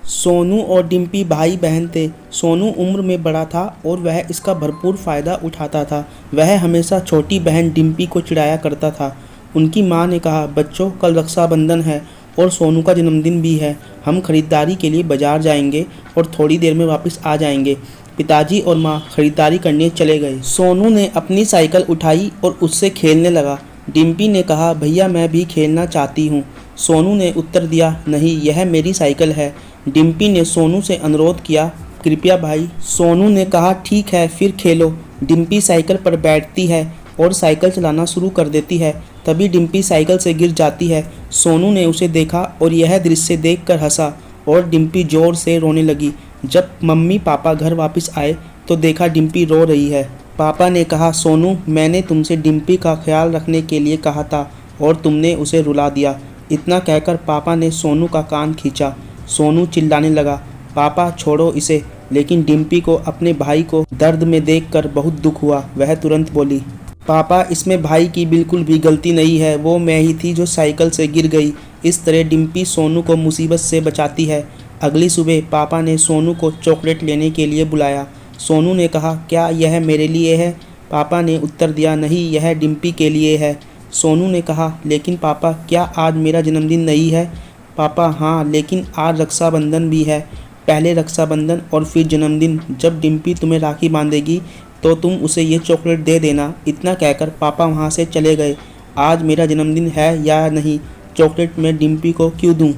सोनू और डिम्पी भाई बहन थे। सोनू उम्र में बड़ा था और वह इसका भरपूर फ़ायदा उठाता था। वह हमेशा छोटी बहन डिम्पी को चिढ़ाया करता था। उनकी माँ ने कहा, बच्चों कल रक्षाबंधन है और सोनू का जन्मदिन भी है। हम खरीदारी के लिए बाजार जाएंगे और थोड़ी देर में वापस आ जाएंगे। पिताजी और माँ खरीदारी करने चले गए। सोनू ने अपनी साइकिल उठाई और उससे खेलने लगा। डिम्पी ने कहा, भैया मैं भी खेलना चाहती हूँ। सोनू ने उत्तर दिया, नहीं यह मेरी साइकिल है। डिम्पी ने सोनू से अनुरोध किया, कृपया भाई। सोनू ने कहा, ठीक है फिर खेलो। डिम्पी साइकिल पर बैठती है और साइकिल चलाना शुरू कर देती है। तभी डिम्पी साइकिल से गिर जाती है। सोनू ने उसे देखा और यह दृश्य देखकर हंसा और डिम्पी जोर से रोने लगी। जब मम्मी पापा घर वापस आए तो देखा डिम्पी रो रही है। पापा ने कहा, सोनू मैंने तुमसे डिम्पी का ख्याल रखने के लिए कहा था और तुमने उसे रुला दिया। इतना कहकर पापा ने सोनू का कान खींचा। सोनू चिल्लाने लगा, पापा छोड़ो इसे। लेकिन डिम्पी को अपने भाई को दर्द में देखकर बहुत दुख हुआ। वह तुरंत बोली, पापा इसमें भाई की बिल्कुल भी गलती नहीं है, वो मैं ही थी जो साइकिल से गिर गई। इस तरह डिम्पी सोनू को मुसीबत से बचाती है। अगली सुबह पापा ने सोनू को चॉकलेट लेने के लिए बुलाया। सोनू ने कहा, क्या यह मेरे लिए है? पापा ने उत्तर दिया, नहीं यह डिम्पी के लिए है। सोनू ने कहा, लेकिन पापा क्या आज मेरा जन्मदिन नहीं है? पापा हाँ, लेकिन आज रक्षाबंधन भी है। पहले रक्षाबंधन और फिर जन्मदिन। जब डिम्पी तुम्हें राखी बांधेगी तो तुम उसे ये चॉकलेट दे देना। इतना कहकर पापा वहाँ से चले गए। आज मेरा जन्मदिन है या नहीं, चॉकलेट मैं डिम्पी को क्यों दूँ?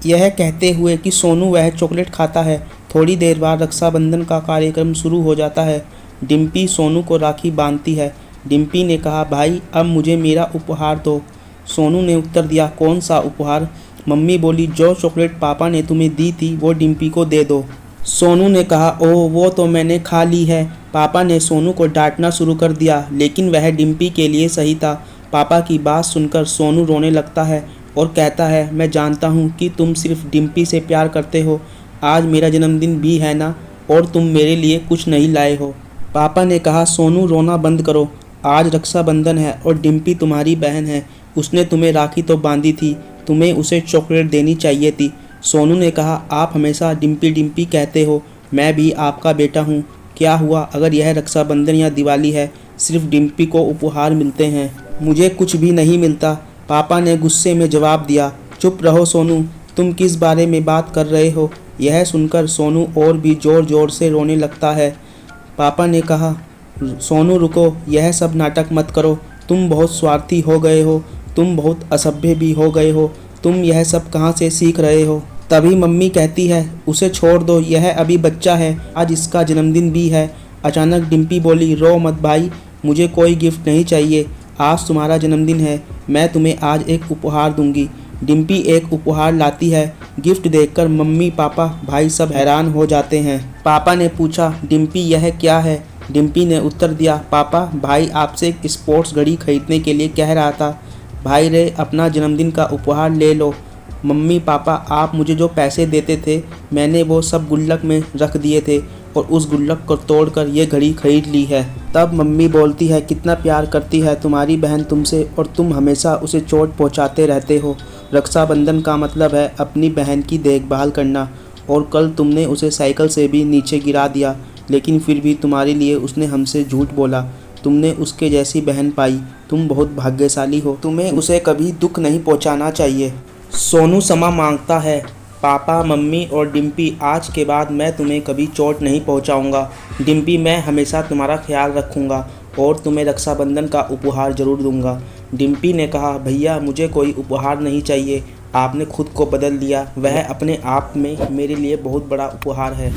यह कहते हुए कि सोनू वह चॉकलेट खाता है। थोड़ी देर बाद रक्षाबंधन का कार्यक्रम शुरू हो जाता है। डिम्पी सोनू को राखी बांधती है। डिम्पी ने कहा, भाई अब मुझे मेरा उपहार दो। सोनू ने उत्तर दिया, कौन सा उपहार? मम्मी बोली, जो चॉकलेट पापा ने तुम्हें दी थी वो डिम्पी को दे दो। सोनू ने कहा, ओह वो तो मैंने खा ली है। पापा ने सोनू को डांटना शुरू कर दिया, लेकिन वह डिम्पी के लिए सही था। पापा की बात सुनकर सोनू रोने लगता है और कहता है, मैं जानता हूँ कि तुम सिर्फ डिम्पी से प्यार करते हो। आज मेरा जन्मदिन भी है ना, और तुम मेरे लिए कुछ नहीं लाए हो। पापा ने कहा, सोनू रोना बंद करो। आज रक्षाबंधन है और डिम्पी तुम्हारी बहन है। उसने तुम्हें राखी तो बांधी थी, तुम्हें उसे चॉकलेट देनी चाहिए थी। सोनू ने कहा, आप हमेशा डिम्पी डिम्पी कहते हो, मैं भी आपका बेटा हूँ। क्या हुआ अगर यह रक्षाबंधन या दिवाली है, सिर्फ डिम्पी को उपहार मिलते हैं, मुझे कुछ भी नहीं मिलता। पापा ने गुस्से में जवाब दिया, चुप रहो सोनू, तुम किस बारे में बात कर रहे हो? यह सुनकर सोनू और भी ज़ोर ज़ोर से रोने लगता है। पापा ने कहा, सोनू रुको, यह सब नाटक मत करो। तुम बहुत स्वार्थी हो गए हो, तुम बहुत असभ्य भी हो गए हो। तुम यह सब कहाँ से सीख रहे हो? तभी मम्मी कहती है, उसे छोड़ दो, यह अभी बच्चा है, आज इसका जन्मदिन भी है। अचानक डिम्पी बोली, रो मत भाई, मुझे कोई गिफ्ट नहीं चाहिए। आज तुम्हारा जन्मदिन है, मैं तुम्हें आज एक उपहार दूंगी। डिम्पी एक उपहार लाती है। गिफ्ट देखकर मम्मी पापा भाई सब हैरान हो जाते हैं। पापा ने पूछा, डिम्पी यह क्या है? डिम्पी ने उत्तर दिया, पापा भाई आपसे एक स्पोर्ट्स घड़ी खरीदने के लिए कह रहा था। भाई रे अपना जन्मदिन का उपहार ले लो। मम्मी पापा आप मुझे जो पैसे देते थे मैंने वो सब गुल्लक में रख दिए थे और उस गुल्लक को तोड़कर ये घड़ी खरीद ली है। तब मम्मी बोलती है, कितना प्यार करती है तुम्हारी बहन तुमसे और तुम हमेशा उसे चोट पहुंचाते रहते हो। रक्षाबंधन का मतलब है अपनी बहन की देखभाल करना, और कल तुमने उसे साइकिल से भी नीचे गिरा दिया, लेकिन फिर भी तुम्हारे लिए उसने हमसे झूठ बोला। तुमने उसके जैसी बहन पाई, तुम बहुत भाग्यशाली हो। तुम्हें उसे कभी दुख नहीं पहुंचाना चाहिए। सोनू क्षमा मांगता है, पापा मम्मी और डिम्पी आज के बाद मैं तुम्हें कभी चोट नहीं पहुंचाऊंगा। डिम्पी मैं हमेशा तुम्हारा ख्याल रखूंगा और तुम्हें रक्षाबंधन का उपहार ज़रूर दूंगा। डिम्पी ने कहा, भैया मुझे कोई उपहार नहीं चाहिए, आपने खुद को बदल दिया, वह अपने आप में मेरे लिए बहुत बड़ा उपहार है।